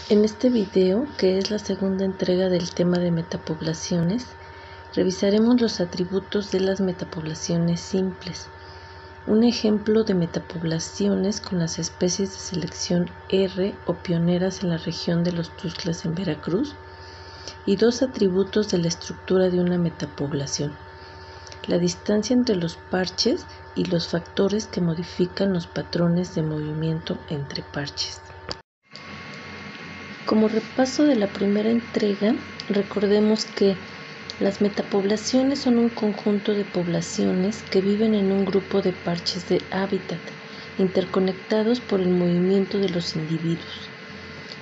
En este video, que es la segunda entrega del tema de metapoblaciones, revisaremos los atributos de las metapoblaciones simples. Un ejemplo de metapoblaciones con las especies de selección R o pioneras en la región de los Tuxtlas en Veracruz, y dos atributos de la estructura de una metapoblación: la distancia entre los parches y los factores que modifican los patrones de movimiento entre parches. Como repaso de la primera entrega, recordemos que las metapoblaciones son un conjunto de poblaciones que viven en un grupo de parches de hábitat, interconectados por el movimiento de los individuos.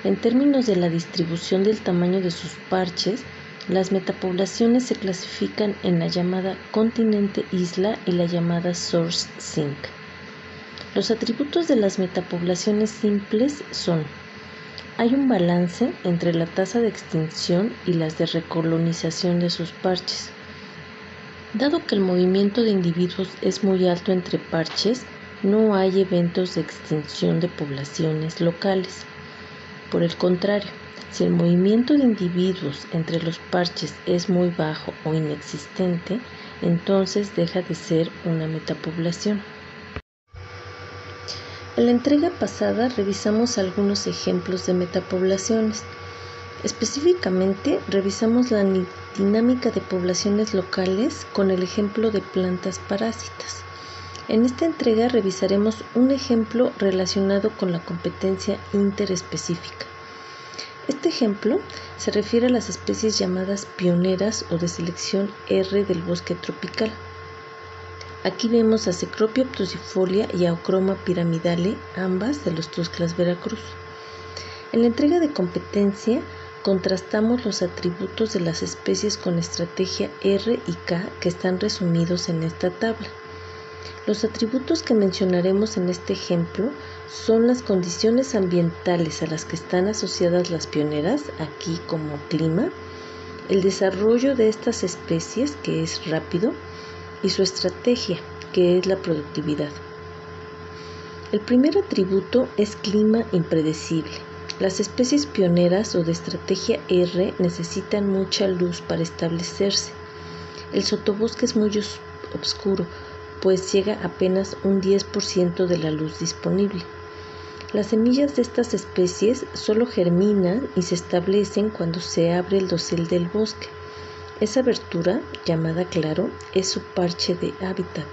En términos de la distribución del tamaño de sus parches, las metapoblaciones se clasifican en la llamada continente-isla y la llamada source-sink. Los atributos de las metapoblaciones simples son: hay un balance entre la tasa de extinción y las de recolonización de sus parches. Dado que el movimiento de individuos es muy alto entre parches, no hay eventos de extinción de poblaciones locales. Por el contrario, si el movimiento de individuos entre los parches es muy bajo o inexistente, entonces deja de ser una metapoblación. En la entrega pasada revisamos algunos ejemplos de metapoblaciones. Específicamente, revisamos la dinámica de poblaciones locales con el ejemplo de plantas parásitas. En esta entrega revisaremos un ejemplo relacionado con la competencia interespecífica. Este ejemplo se refiere a las especies llamadas pioneras o de selección R del bosque tropical. Aquí vemos a Cecropia obtusifolia y a Euchroma pyramidale, ambas de los Tuxtlas Veracruz. En la entrega de competencia, contrastamos los atributos de las especies con estrategia R y K que están resumidos en esta tabla. Los atributos que mencionaremos en este ejemplo son las condiciones ambientales a las que están asociadas las pioneras, aquí como clima, el desarrollo de estas especies, que es rápido, y su estrategia, que es la productividad. El primer atributo es clima impredecible. Las especies pioneras o de estrategia R necesitan mucha luz para establecerse. El sotobosque es muy oscuro, pues llega apenas un 10% de la luz disponible. Las semillas de estas especies solo germinan y se establecen cuando se abre el dosel del bosque. Esa abertura, llamada claro, es su parche de hábitat.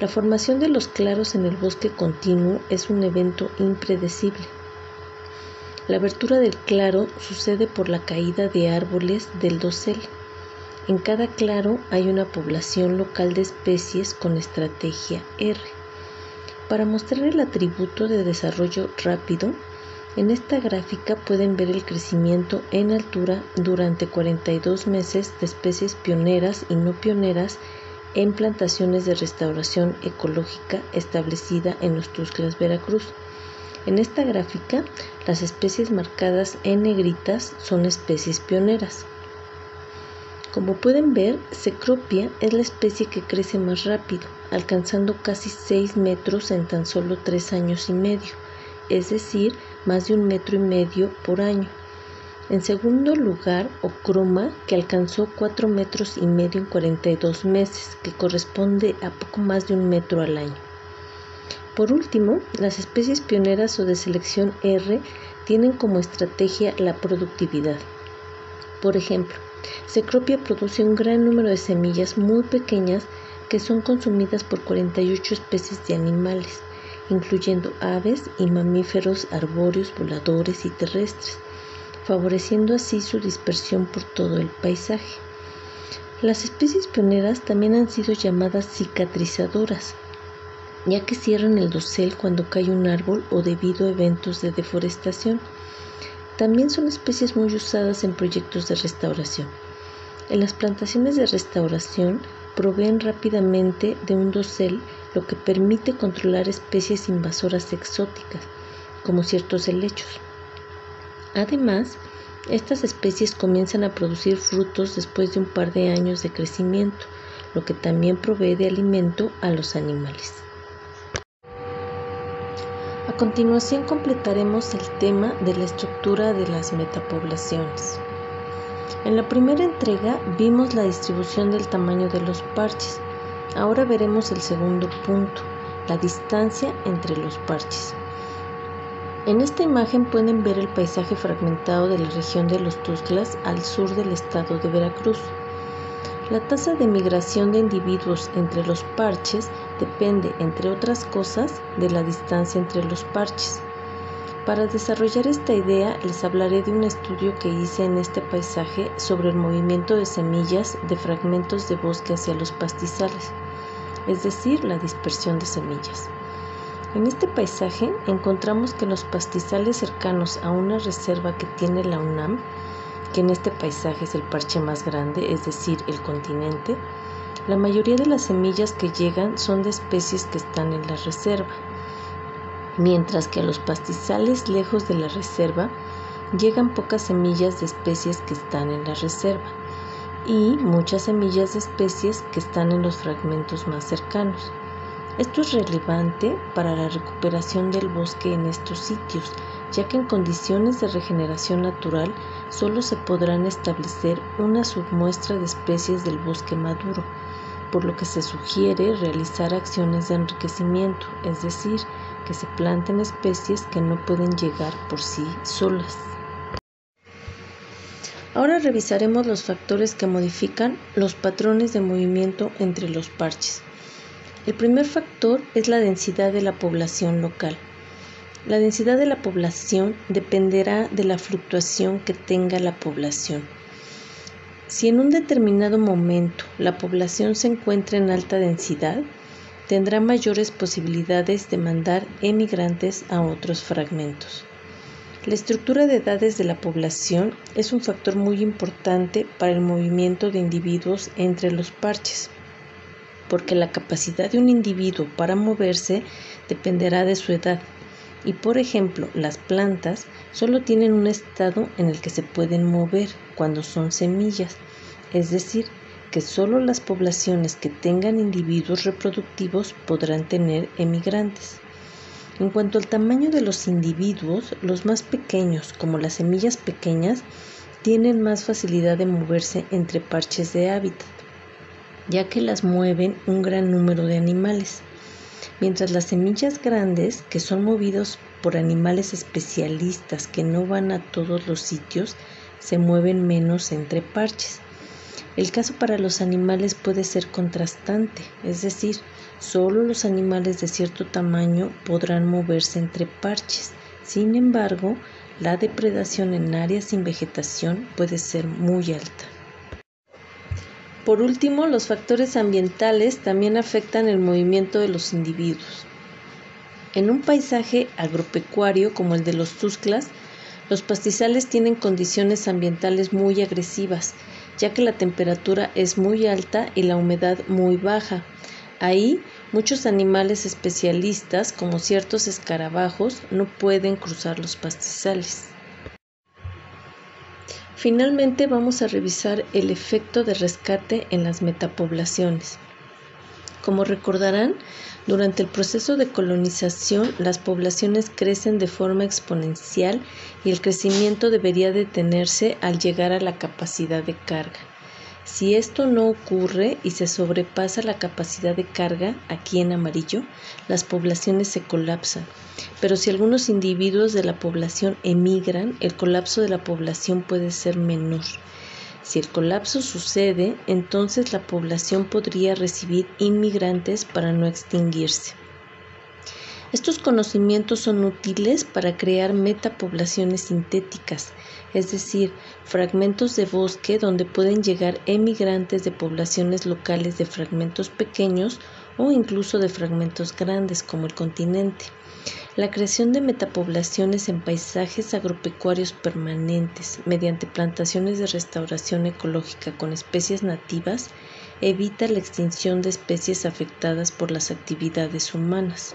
La formación de los claros en el bosque continuo es un evento impredecible. La abertura del claro sucede por la caída de árboles del dosel. En cada claro hay una población local de especies con estrategia R. Para mostrar el atributo de desarrollo rápido, en esta gráfica pueden ver el crecimiento en altura durante 42 meses de especies pioneras y no pioneras en plantaciones de restauración ecológica establecida en los Tuxtlas Veracruz. En esta gráfica, las especies marcadas en negritas son especies pioneras. Como pueden ver, Cecropia es la especie que crece más rápido, alcanzando casi 6 metros en tan solo 3 años y medio, es decir, más de 1,5 metros por año. En segundo lugar, Euchroma, que alcanzó 4,5 metros en 42 meses, que corresponde a poco más de 1 metro al año. Por último, las especies pioneras o de selección R tienen como estrategia la productividad. Por ejemplo, Cecropia produce un gran número de semillas muy pequeñas que son consumidas por 48 especies de animales, incluyendo aves y mamíferos arbóreos, voladores y terrestres, favoreciendo así su dispersión por todo el paisaje. Las especies pioneras también han sido llamadas cicatrizadoras, ya que cierran el dosel cuando cae un árbol o debido a eventos de deforestación. También son especies muy usadas en proyectos de restauración. En las plantaciones de restauración proveen rápidamente de un dosel, lo que permite controlar especies invasoras exóticas, como ciertos helechos. Además, estas especies comienzan a producir frutos después de un par de años de crecimiento, lo que también provee de alimento a los animales. A A continuación completaremos el tema de la estructura de las metapoblaciones. En la primera entrega vimos la distribución del tamaño de los parches. Ahora veremos el segundo punto, la distancia entre los parches. En esta imagen pueden ver el paisaje fragmentado de la región de los Tuxtlas al sur del estado de Veracruz. La tasa de migración de individuos entre los parches depende, entre otras cosas, de la distancia entre los parches. Para desarrollar esta idea, les hablaré de un estudio que hice en este paisaje sobre el movimiento de semillas de fragmentos de bosque hacia los pastizales, es decir, la dispersión de semillas. En este paisaje encontramos que en los pastizales cercanos a una reserva que tiene la UNAM, que en este paisaje es el parche más grande, es decir, el continente, la mayoría de las semillas que llegan son de especies que están en la reserva, mientras que a los pastizales lejos de la reserva llegan pocas semillas de especies que están en la reserva y muchas semillas de especies que están en los fragmentos más cercanos. Esto es relevante para la recuperación del bosque en estos sitios, ya que en condiciones de regeneración natural solo se podrán establecer una submuestra de especies del bosque maduro, por lo que se sugiere realizar acciones de enriquecimiento, es decir, que se planten especies que no pueden llegar por sí solas. Ahora revisaremos los factores que modifican los patrones de movimiento entre los parches. El primer factor es la densidad de la población local. La densidad de la población dependerá de la fluctuación que tenga la población. Si en un determinado momento la población se encuentra en alta densidad, tendrá mayores posibilidades de mandar emigrantes a otros fragmentos. La estructura de edades de la población es un factor muy importante para el movimiento de individuos entre los parches, porque la capacidad de un individuo para moverse dependerá de su edad. Y por ejemplo, las plantas solo tienen un estado en el que se pueden mover cuando son semillas, es decir, que solo las poblaciones que tengan individuos reproductivos podrán tener emigrantes. En cuanto al tamaño de los individuos, los más pequeños, como las semillas pequeñas, tienen más facilidad de moverse entre parches de hábitat, ya que las mueven un gran número de animales, mientras las semillas grandes, que son movidos por animales especialistas que no van a todos los sitios, se mueven menos entre parches. El caso para los animales puede ser contrastante, es decir, solo los animales de cierto tamaño podrán moverse entre parches. Sin embargo, la depredación en áreas sin vegetación puede ser muy alta. Por último, los factores ambientales también afectan el movimiento de los individuos. En un paisaje agropecuario como el de los Tuxtlas, los pastizales tienen condiciones ambientales muy agresivas, ya que la temperatura es muy alta y la humedad muy baja. Ahí, muchos animales especialistas, como ciertos escarabajos, no pueden cruzar los pastizales. Finalmente vamos a revisar el efecto de rescate en las metapoblaciones. Como recordarán, durante el proceso de colonización las poblaciones crecen de forma exponencial y el crecimiento debería detenerse al llegar a la capacidad de carga. Si esto no ocurre y se sobrepasa la capacidad de carga, aquí en amarillo, las poblaciones se colapsan. Pero si algunos individuos de la población emigran, el colapso de la población puede ser menor. Si el colapso sucede, entonces la población podría recibir inmigrantes para no extinguirse. Estos conocimientos son útiles para crear metapoblaciones sintéticas, es decir, fragmentos de bosque donde pueden llegar emigrantes de poblaciones locales de fragmentos pequeños o incluso de fragmentos grandes como el continente. La creación de metapoblaciones en paisajes agropecuarios permanentes mediante plantaciones de restauración ecológica con especies nativas evita la extinción de especies afectadas por las actividades humanas.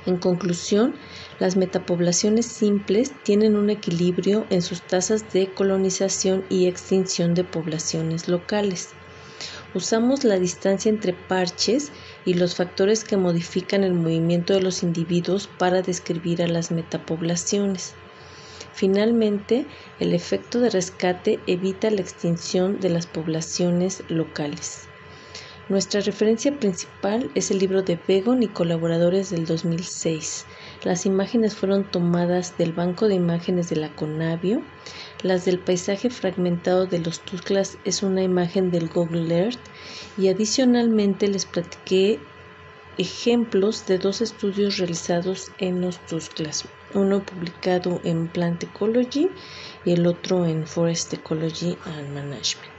En conclusión, las metapoblaciones simples tienen un equilibrio en sus tasas de colonización y extinción de poblaciones locales. Usamos la distancia entre parches y los factores que modifican el movimiento de los individuos para describir a las metapoblaciones. Finalmente, el efecto de rescate evita la extinción de las poblaciones locales. Nuestra referencia principal es el libro de Begon y colaboradores del 2006. Las imágenes fueron tomadas del banco de imágenes de la Conavio. Las del paisaje fragmentado de los Tuxtlas es una imagen del Google Earth, y adicionalmente les platiqué ejemplos de 2 estudios realizados en los Tuxtlas, uno publicado en Plant Ecology y el otro en Forest Ecology and Management.